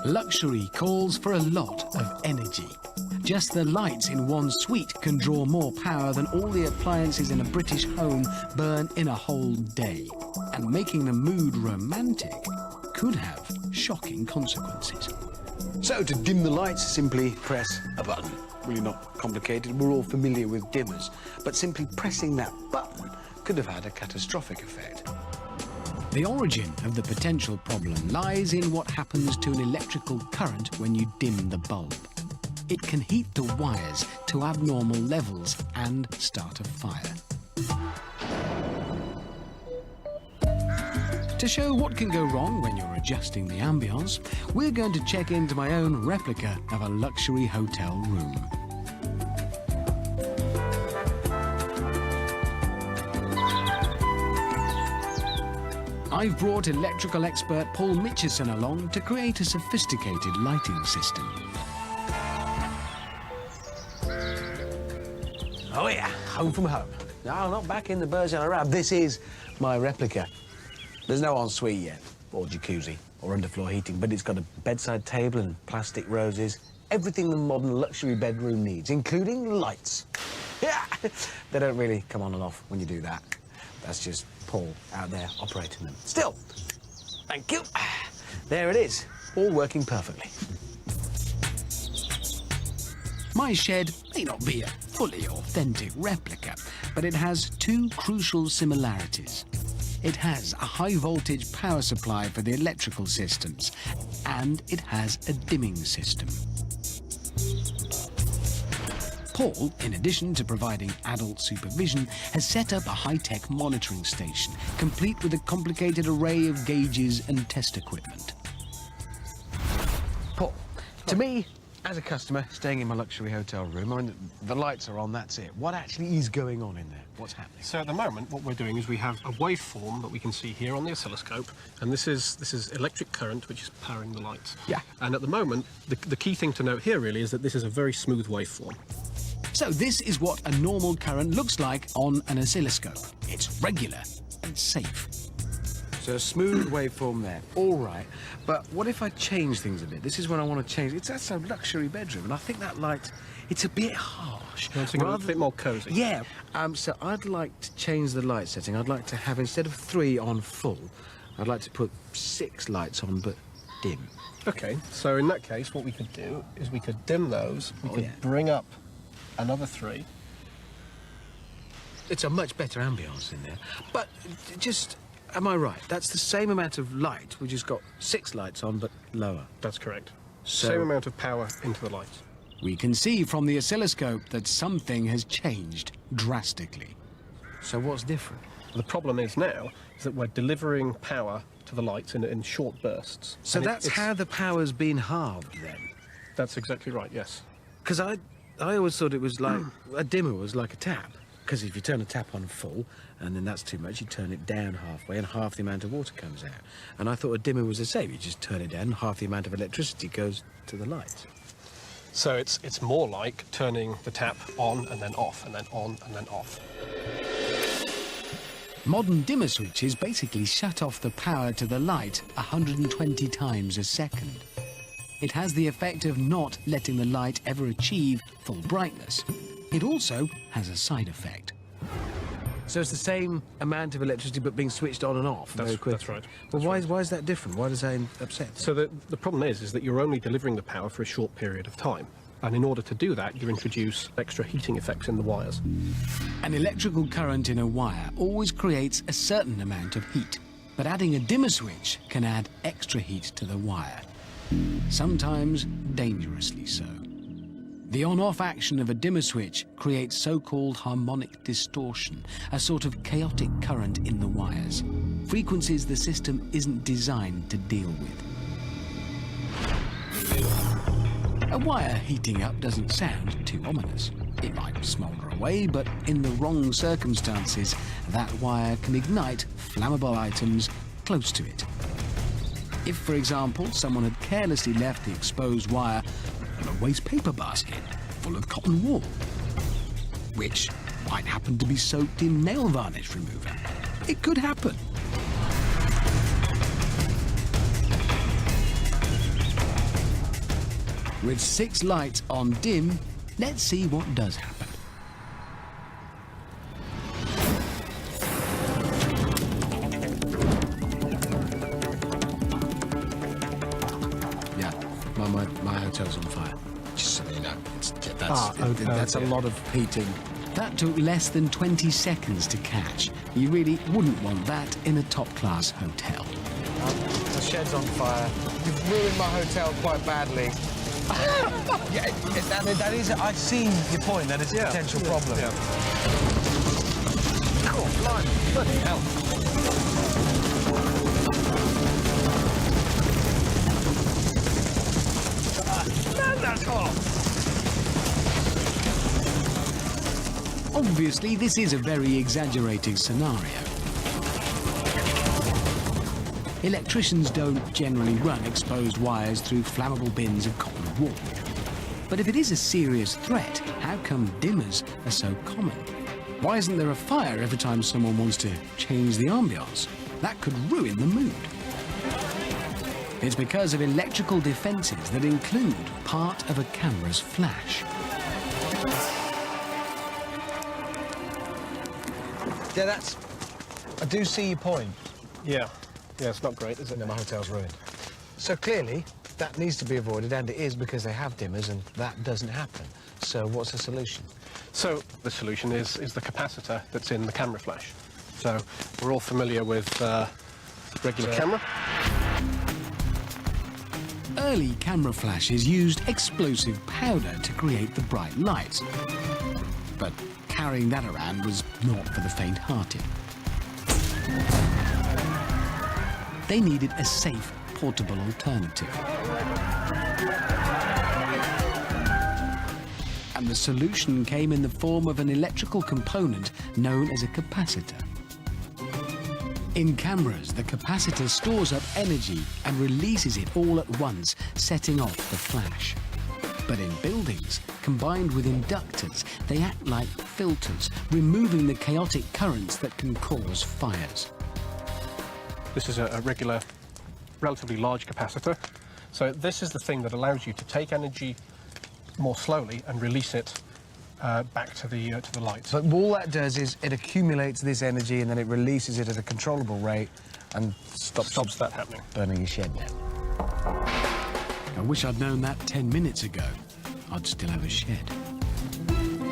Luxury calls for a lot of energy. Just the lights in one suite can draw more power than all the appliances in a British home burn in a whole day. And making the mood romantic could have shocking consequences. So to dim the lights, simply press a button. Really not complicated, we're all familiar with dimmers. But simply pressing that button could have had a catastrophic effect. The origin of the potential problem lies in what happens to an electrical current when you dim the bulb. It can heat the wires to abnormal levels and start a fire. To show what can go wrong when you're adjusting the ambience, we're going to check into my own replica of a luxury hotel room. I've brought electrical expert Paul Mitchison along to create a sophisticated lighting system. Oh yeah, home from home. No, not back in the Burj Al Arab. This is my replica. There's no ensuite yet, or jacuzzi, or underfloor heating, but it's got a bedside table and plastic roses. Everything the modern luxury bedroom needs, including lights. Yeah, they don't really come on and off when you do that. That's just Paul out there operating them. Still, thank you. There it is, all working perfectly. My shed may not be a fully authentic replica, but it has two crucial similarities. It has a high-voltage power supply for the electrical systems, and it has a dimming system. Paul, in addition to providing adult supervision, has set up a high-tech monitoring station, complete with a complicated array of gauges and test equipment. Paul, to me, as a customer staying in my luxury hotel room, I mean, the lights are on, that's it. What actually is going on in there? What's happening? So at the moment, what we're doing is we have a waveform that we can see here on the oscilloscope, and this is electric current, which is powering the lights. Yeah. And at the moment, the key thing to note here really is that this is a very smooth waveform. So this is what a normal current looks like on an oscilloscope. It's regular and safe. So a smooth waveform there, all right. But what if I change things a bit? This is when I want to change. That's a luxury bedroom, and I think that light, it's a bit harsh. You want something a bit more cosy? Yeah. So I'd like to change the light setting. I'd like to have, instead of 3 on full, I'd like to put 6 lights on, but dim. Okay, so in that case, what we could do is we could dim those. We could bring up another 3. It's a much better ambience in there. But just... am I right? That's the same amount of light. We just got 6 lights on, but lower. That's correct. So, same amount of power into the lights. We can see from the oscilloscope that something has changed drastically. So what's different? The problem is now is that we're delivering power to the lights in short bursts. So that's how the power's been halved then? That's exactly right, yes. Because I always thought it was like, a dimmer was like a tap. Because if you turn a tap on full, and then that's too much, you turn it down halfway, and half the amount of water comes out. And I thought a dimmer was the same. You just turn it down, and half the amount of electricity goes to the lights. So it's more like turning the tap on and then off, and then on and then off. Modern dimmer switches basically shut off the power to the light 120 times a second. It has the effect of not letting the light ever achieve full brightness. It also has a side effect. So it's the same amount of electricity but being switched on and off very quickly. That's right. Well, why is that different? Why does that upset? So the problem is that you're only delivering the power for a short period of time. And in order to do that, you introduce extra heating effects in the wires. An electrical current in a wire always creates a certain amount of heat. But adding a dimmer switch can add extra heat to the wire. Sometimes dangerously so. The on-off action of a dimmer switch creates so-called harmonic distortion, a sort of chaotic current in the wires, frequencies the system isn't designed to deal with. A wire heating up doesn't sound too ominous. It might smolder away, but in the wrong circumstances, that wire can ignite flammable items close to it. If, for example, someone had carelessly left the exposed wire in a waste paper basket full of cotton wool, which might happen to be soaked in nail varnish remover, it could happen. With 6 lights on dim, let's see what does happen. Yeah, my hotel's on fire. Just so you know, that's a lot of heating. That took less than 20 seconds to catch. You really wouldn't want that in a top-class hotel. The shed's on fire. You've ruined my hotel quite badly. Yeah, that is. I see your point. That is a potential problem. Yeah. Cool, blimey, bloody hell. That's hot. Obviously, this is a very exaggerated scenario. Electricians don't generally run exposed wires through flammable bins of cotton wool. But if it is a serious threat, how come dimmers are so common? Why isn't there a fire every time someone wants to change the ambiance? That could ruin the mood. It's because of electrical defences that include part of a camera's flash. Yeah, I do see your point. Yeah, it's not great, is it? No, my hotel's ruined. So clearly, that needs to be avoided, and it is because they have dimmers, and that doesn't happen. So what's the solution? So the solution is the capacitor that's in the camera flash. So we're all familiar with regular camera. Early camera flashes used explosive powder to create the bright lights. But carrying that around was not for the faint-hearted. They needed a safe, portable alternative. And the solution came in the form of an electrical component known as a capacitor. In cameras, the capacitor stores up energy and releases it all at once, setting off the flash. But in buildings, combined with inductors, they act like filters, removing the chaotic currents that can cause fires. This is a regular, relatively large capacitor. So this is the thing that allows you to take energy more slowly and release it back to the lights. But all that does is it accumulates this energy and then it releases it at a controllable rate and stops that happening. Burning your shed down. I wish I'd known that 10 minutes ago. I'd still have a shed.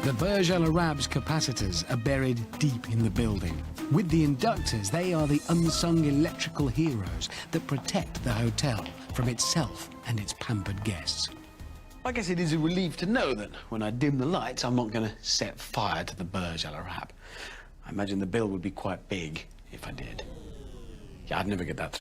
The Burj Al Arab's capacitors are buried deep in the building. With the inductors, they are the unsung electrical heroes that protect the hotel from itself and its pampered guests. I guess it is a relief to know that when I dim the lights, I'm not going to set fire to the Burj Al Arab. I imagine the bill would be quite big if I did. Yeah, I'd never get that